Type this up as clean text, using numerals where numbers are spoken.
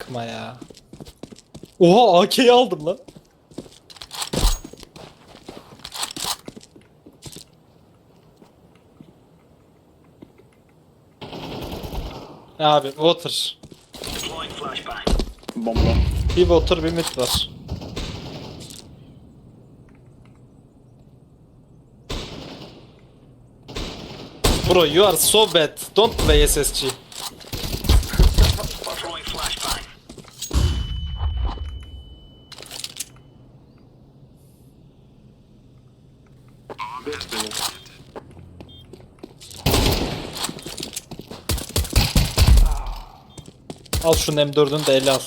Yapma ya. Oha AK'yi aldım lan. Abi water. Bomba. Bir water bir mid var. Bro you are so bad. Don't play SSG. Al şu M4'ünü de ele al.